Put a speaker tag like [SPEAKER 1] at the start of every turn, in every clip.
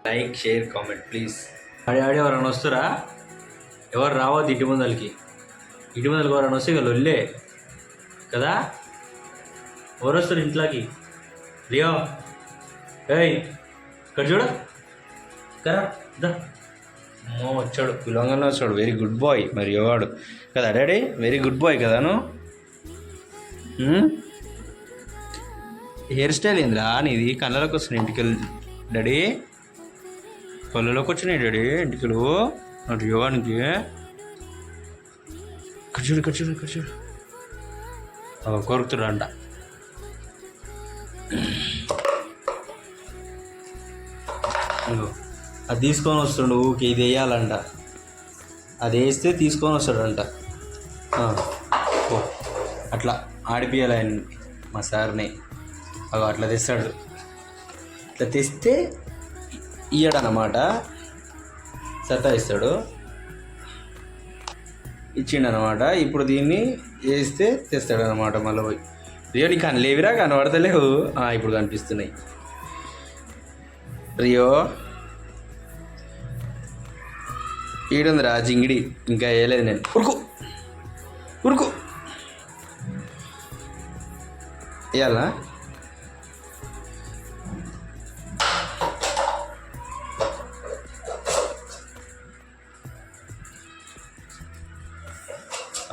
[SPEAKER 1] Like share comment please. ఆడి ఎవరైనా వస్తారా? ఎవరు రావద్దు ఇంటి ముందలకి ఎవరైనా వస్తే ఇక లొల్లే కదా. ఎవరు వస్తారు ఇంట్లోకి? లియో ఏయ్ ఇక్కడ చూడ కదా అమ్మో వచ్చాడు, పిలవంగానే వచ్చాడు. వెరీ గుడ్ బాయ్ మరి ఎవడు కదా డాడీ, వెరీ గుడ్ బాయ్ కదాను. హెయిర్ స్టైల్ ఏందిరా నీది? కళ్ళలోకి వస్తున్నాయి ఇంటికెళ్ళి డాడీ, కళ్ళలోకి వచ్చినాయి డాడీ ఇంటికెళ్ళు అటు యోగానికి. ఇక్కడ చూడు కొరుకుతుడు అంట. అది తీసుకొని వస్తుండు ఊరికి, ఇది వేయాలంట. అది వేస్తే తీసుకొని వస్తాడంట. అట్లా ఆడిపియాలి ఆయన మా సార్ని. అట్లా తెస్తాడు. ఇట్లా తెస్తే ఇయ్యడనమాట, సతాయిస్తాడు. ఇచ్చిండనమాట. ఇప్పుడు దీన్ని వేస్తే తెస్తాడనమాట. మళ్ళీ పోయి రియో నీకు కనలేవిరా, కనబడతలేవు. ఇప్పుడు కనిపిస్తున్నాయి. రియో ఈడుందిరా జింగిడి, ఇంకా వేయలేదు నేను. ఉరుకు వేయాలా?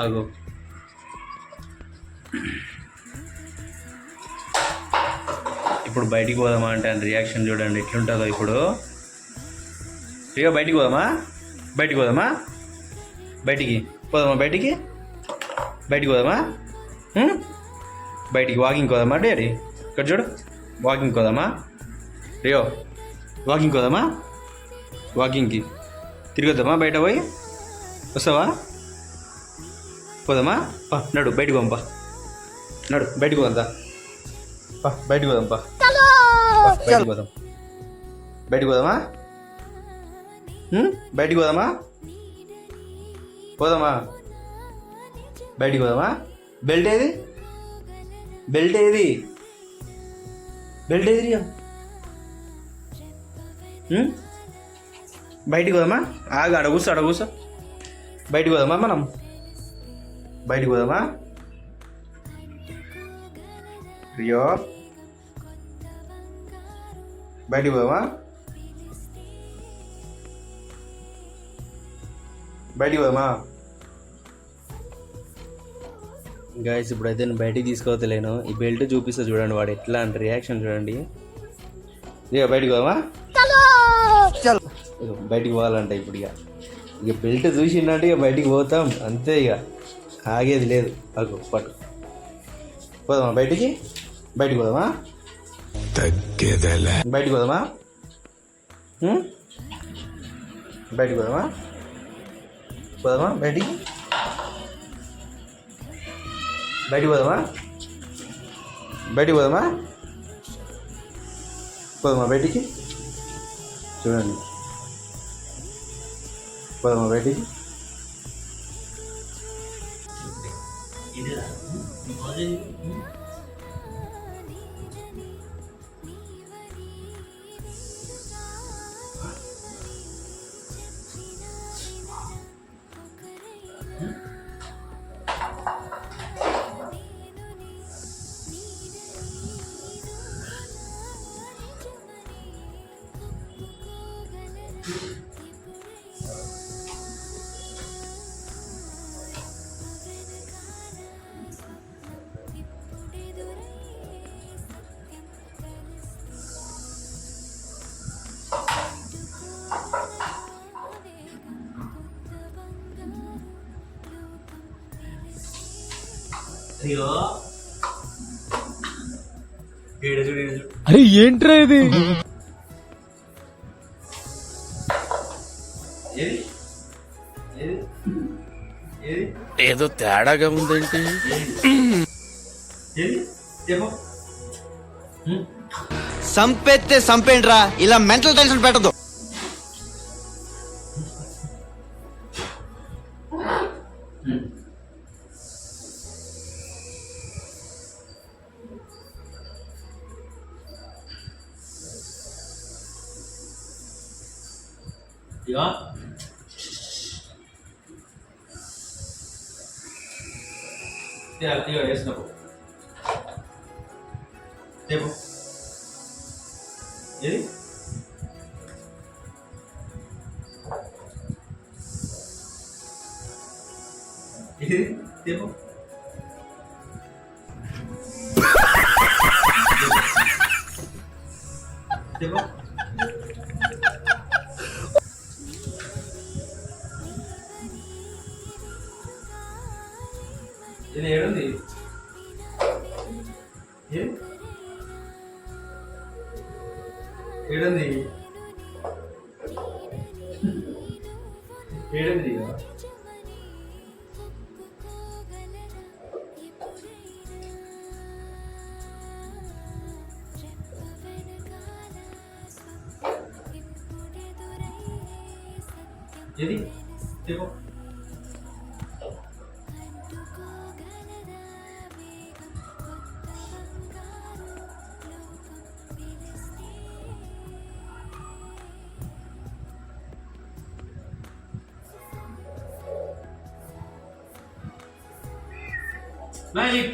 [SPEAKER 1] అగో ఇప్పుడు బయటికి పోదామా అంటే ఆయన రియాక్షన్ చూడండి ఎట్లుంటుందో. ఇప్పుడు రియో బయటికి పోదామా? బయటికి పోదామా? బయటికి పోదామా? బయటికి వాకింగ్ పోదామా డాడీ? ఇక్కడ చూడు, వాకింగ్ పోదామా? రియో వాకింగ్ పోదామా? వాకింగ్కి తిరిగొద్దామా? బయట పోయి వస్తావా? పోదామా? నడు బయటికి పోదాంపా, నడు బయటికి పోదా, బయటికి పోదాంపా, బయటికి పోదామా? బయటికి పోదామా? బయటికి పోదామా? బెల్ట్ ఏది రియా? బయటికి పోదామా? అడగూసో బయటికి పోదామా? మనం బయటికి పోదామా? రియో బయటికి పోదామా? గాయస్ ఇప్పుడైతే నేను బయటికి తీసుకోవట్లేను. ఈ బెల్ట్ చూపిస్తా చూడండి, వాడు ఎట్లా అంటే రియాక్షన్ చూడండి. ఇక బయటికి పోదామా? బయటికి పోవాలంట. ఇప్పుడు ఇక బెల్ట్ చూసిందంటే ఇక బయటికి పోతాం అంతే, ఇక ఆగేది లేదు. పట్టు పోదామా? బయటికి పోదామా? బయటికి పోదామా? బయటికి పోదామా? బయటికి పోదామా? బయటికి చూడండి, పోదామా బయటికి?
[SPEAKER 2] అరే ఏంట్రా ఇది? ఏదో తేడాగా ఉందేంటి?
[SPEAKER 3] సంపెత్తే సంపేండ్రా, ఇలా మెంటల్ టెన్షన్ పెట్టదు.
[SPEAKER 1] ఇగో ఇగో వేసినప్పు రేపు ఏది ఇది రేపు రేపు ఇది ఏడుంది ఏడుంది ఏడుంది ఏది రేపు Magic!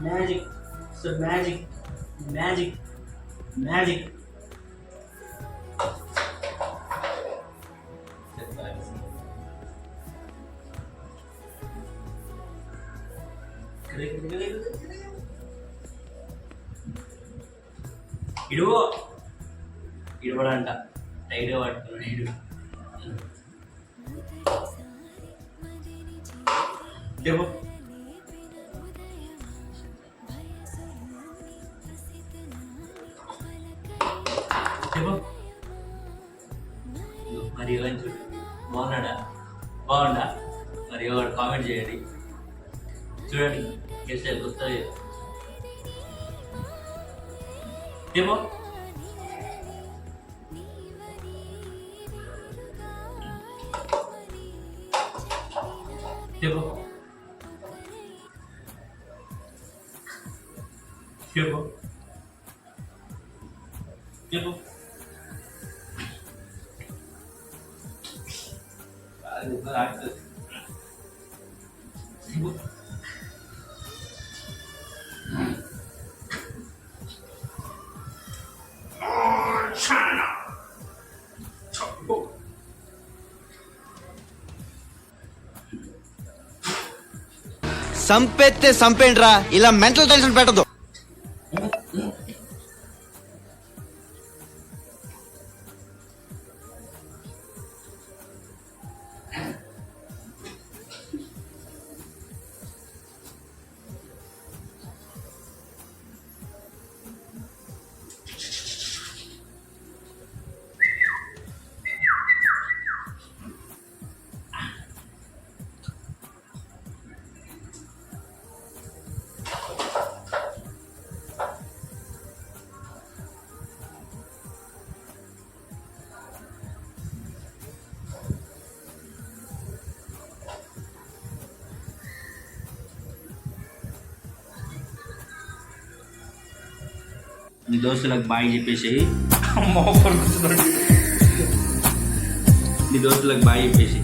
[SPEAKER 1] Magic! It's a magic! Magic! Magic! ఇడువో ఇడవడంట టైట్గా పట్టుకున్నాడు ఇడు దేవో దేవో మరి ఎవరు చూడు బాగున్నాడా బాగుండా మరి ఎవరు కామెంట్ చేయండి చూడండి గెలిచే గుర్తుంది దేవో దేవో దేవో దేవో
[SPEAKER 3] సంపెత్తే సంపేండ్రా ఇలా మెంటల్ టెన్షన్ పెట్టదు.
[SPEAKER 1] నీ దోస్తులకు బాయ్ చెప్పేసి నీ దోస్తులకు బాయ్ చెప్పేసి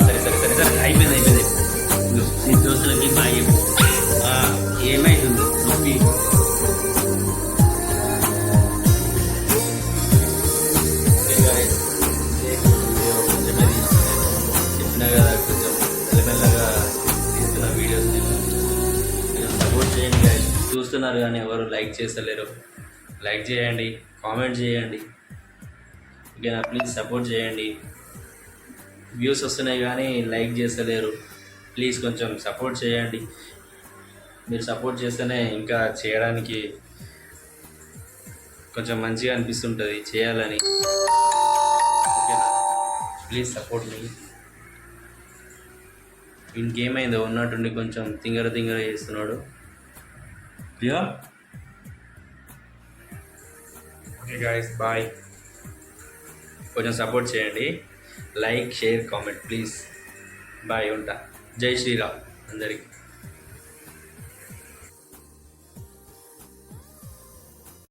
[SPEAKER 1] సరే సరే సరే సరే అయిపోయింది నీ దోస్తులకి బాయ్ చెప్పు ఏమైతుంది నొప్పి చెప్పినా కదా కొంచెం మెల్లమెల్లగా తీస్తున్న వీడియోస్ సపోర్ట్ చేయండి guys. చూస్తున్నారు కానీ ఎవరు లైక్ చేస్తలేరు. లైక్ చేయండి, కామెంట్ చేయండి, ఓకేనా? ప్లీజ్ సపోర్ట్ చేయండి. వ్యూస్ వస్తున్నాయి కానీ లైక్ చేస్తలేరు. ప్లీజ్ కొంచెం సపోర్ట్ చేయండి. మీరు సపోర్ట్ చేస్తేనే ఇంకా చేయడానికి కొంచెం మంచిగా అనిపిస్తుంటుంది చేయాలని, ఓకేనా? ప్లీజ్ సపోర్ట్ మీ. ఇంకేమైందో ఉన్నట్టుండి కొంచెం తింగర చేస్తున్నాడు. Yeah. Okay guys, bye. కొంచెం సపోర్ట్ చేయండి. Like, share, comment please. Bye, ఉంటా. జై శ్రీరామ్ అందరికీ.